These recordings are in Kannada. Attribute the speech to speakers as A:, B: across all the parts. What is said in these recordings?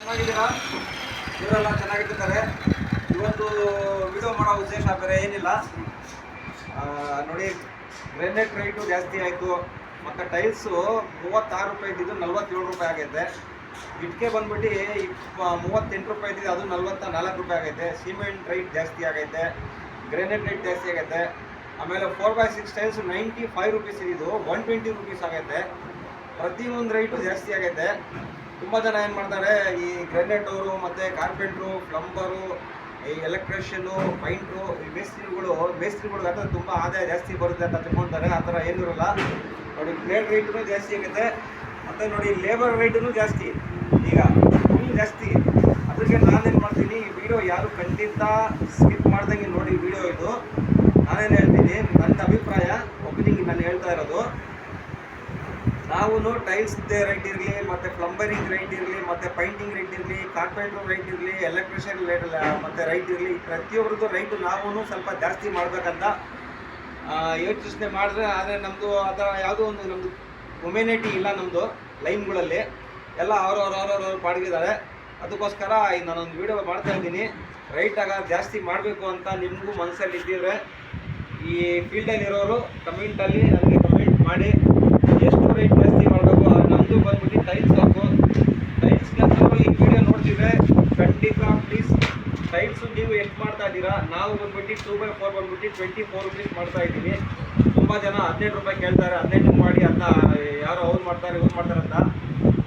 A: ಚೆನ್ನಾಗಿದ್ದೀರಾ? ಇವರೆಲ್ಲ ಚೆನ್ನಾಗಿರ್ತಾರೆ. ಇವತ್ತು ವಿಡಿಯೋ ಮಾಡೋ ಉದ್ದೇಶ ಬೇರೆ ಏನಿಲ್ಲ. ನೋಡಿ, ಗ್ರೆನೇಟ್ ರೇಟು ಜಾಸ್ತಿ ಆಯಿತು. ಮತ್ತು ಟೈಲ್ಸು 36 ರೂಪಾಯಿ ಇದ್ದಿದ್ದು 47 ರೂಪಾಯಿ ಆಗೈತೆ. ಇಟ್ಟಿಗೆ ಬಂದ್ಬಿಟ್ಟು 38 ರೂಪಾಯಿ ಇದ್ದಿದ್ದು ಅದು 44 ರೂಪಾಯಿ ಆಗೈತೆ. ಸಿಮೆಂಟ್ ರೇಟ್ ಜಾಸ್ತಿ ಆಗೈತೆ, ಗ್ರೆನೇಟ್ ರೇಟ್ ಜಾಸ್ತಿ ಆಗೈತೆ. ಆಮೇಲೆ 4x6 ಟೈಲ್ಸು 95 ರುಪೀಸ್ ಇದ್ದಿದ್ದು 120 ರುಪೀಸ್ ಆಗೈತೆ. ಪ್ರತಿಯೊಂದು ರೇಟು ಜಾಸ್ತಿ ಆಗೈತೆ. ತುಂಬ ಜನ ಏನು ಮಾಡ್ತಾರೆ, ಈ ಗ್ರೆನೇಟ್ ಅವರು ಮತ್ತು ಕಾರ್ಪೆಂಟ್ರು, ಪ್ಲಂಬರು, ಈ ಎಲೆಕ್ಟ್ರಿಷಿಯನು, ಪೈಂಟ್ರು, ಈ ಮೇಸ್ತ್ರಿಗಳಿಗೆ ಅಥವಾ ತುಂಬ ಆದಾಯ ಜಾಸ್ತಿ ಬರುತ್ತೆ ಅಂತ ತಿಳ್ಕೊಳ್ತಾರೆ. ಆ ಥರ ಏನೂ ಇರಲ್ಲ. ನೋಡಿ, ಗ್ರೇಡ್ ರೇಟೂ ಜಾಸ್ತಿ ಆಗುತ್ತೆ. ಮತ್ತು ನೋಡಿ, ಲೇಬರ್ ರೇಟೂ ಜಾಸ್ತಿ, ಈಗ ಫುಲ್ ಜಾಸ್ತಿ. ಅದಕ್ಕೆ ನಾನೇನು ಮಾಡ್ತೀನಿ, ಈ ವಿಡಿಯೋ ಯಾರು ಖಂಡಿತ ಸ್ಕಿಪ್ ಮಾಡ್ದಂಗೆ ನೋಡಿ. ವಿಡಿಯೋ ಇದು ನಾನೇನು ಹೇಳ್ತೀನಿ, ನನ್ನ ಅಭಿಪ್ರಾಯ ಒಪಿನಿಂಗ್ ನಾನು ಹೇಳ್ತಾ ಇರೋದು. ನಾವು ಟೈಲ್ಸ್ದೇ ರೇಟ್ ಇರಲಿ, ಮತ್ತು ಪ್ಲಂಬರಿಂಗ್ ರೇಟ್ ಇರಲಿ, ಮತ್ತು ಪೈಂಟಿಂಗ್ ರೇಟ್ ಇರಲಿ, ಕಾರ್ಪೆಂಟ್ರ್ ರೇಟ್ ಇರಲಿ, ಎಲೆಕ್ಟ್ರಿಷಿಯನ್ ರೇಟ್ ಮತ್ತು ರೈಟ್ ಇರಲಿ, ಪ್ರತಿಯೊಬ್ಬರದ್ದು ರೈಟು ನಾವು ಸ್ವಲ್ಪ ಜಾಸ್ತಿ ಮಾಡಬೇಕಂತ ಯೋಚನೆ ಮಾಡಿದ್ರೆ. ಆದರೆ ನಮ್ಮದು ಆ ಥರ ಯಾವುದೋ ಒಂದು ನಮ್ಮದು ಕಮ್ಯುನಿಟಿ ಇಲ್ಲ. ನಮ್ಮದು ಲೈನ್ಗಳಲ್ಲಿ ಎಲ್ಲ ಅವ್ರವ್ರು ಪಾಡ್ಗಿದ್ದಾರೆ. ಅದಕ್ಕೋಸ್ಕರ ನಾನೊಂದು ವೀಡಿಯೋ ಮಾಡ್ತಾ ಇದ್ದೀನಿ. ರೈಟಾಗ ಜಾಸ್ತಿ ಮಾಡಬೇಕು ಅಂತ ನಿಮಗೂ ಮನಸ್ಸಲ್ಲಿ ಇದ್ದಿದ್ರೆ ಈ ಫೀಲ್ಡಲ್ಲಿರೋರು ಕಮೆಂಟಲ್ಲಿ ನನಗೆ ಕಮೆಂಟ್ ಮಾಡಿ ಎಷ್ಟು ರೇಟ್ ಜಾಸ್ತಿ ಮಾಡಬೇಕು. ನಮ್ಮದು ಬಂದ್ಬಿಟ್ಟು ಟೈಲ್ಸ್ ಹಾಕು. ಟೈಲ್ಸ್ಗೆ ಈ ವಿಡಿಯೋ ನೋಡ್ತಿದ್ರೆ ಖಂಡಿತ ಪ್ಲೀಸ್ ಟೈಲ್ಸು ನೀವು ಎಷ್ಟು ಮಾಡ್ತಾ ಇದ್ದೀರಾ. ನಾವು ಬಂದ್ಬಿಟ್ಟು 2x4 ಬಂದ್ಬಿಟ್ಟು 24 ರುಪೀಸ್ ಮಾಡ್ತಾ ಇದ್ದೀವಿ. ತುಂಬ ಜನ 17 ರೂಪಾಯಿ ಕೇಳ್ತಾರೆ. 18 ಮಾಡಿ ಅದನ್ನ ಯಾರೋ ಅವ್ರು ಮಾಡ್ತಾರೆ ಇವ್ರು ಮಾಡ್ತಾರೆ ಅಂತ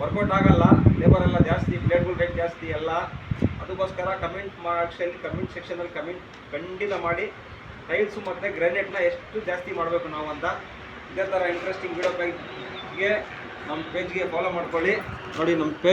A: ವರ್ಕೌಟ್ ಆಗಲ್ಲ. ಲೇಬರ್ ಎಲ್ಲ ಜಾಸ್ತಿ, ಪ್ಲೇಟ್ಗಳು ರೇಟ್ ಜಾಸ್ತಿ ಎಲ್ಲ. ಅದಕ್ಕೋಸ್ಕರ ಕಮೆಂಟ್ ಸೆಕ್ಷನಲ್ಲಿ ಕಮೆಂಟ್ ಖಂಡಿತ ಮಾಡಿ ಟೈಲ್ಸು ಮತ್ತು ಗ್ರಾನೈಟ್ನ ಎಷ್ಟು ಜಾಸ್ತಿ ಮಾಡಬೇಕು ನಾವು ಅಂತ. ಇದೇ ಥರ ಇಂಟ್ರೆಸ್ಟಿಂಗ್ ವಿಡಿಯೋಗೆ ನಮ್ಮ ಪೇಜ್ಗೆ ಫಾಲೋ ಮಾಡ್ಕೊಳ್ಳಿ. ನೋಡಿ, ನಮ್ಮ ಪೇಜ್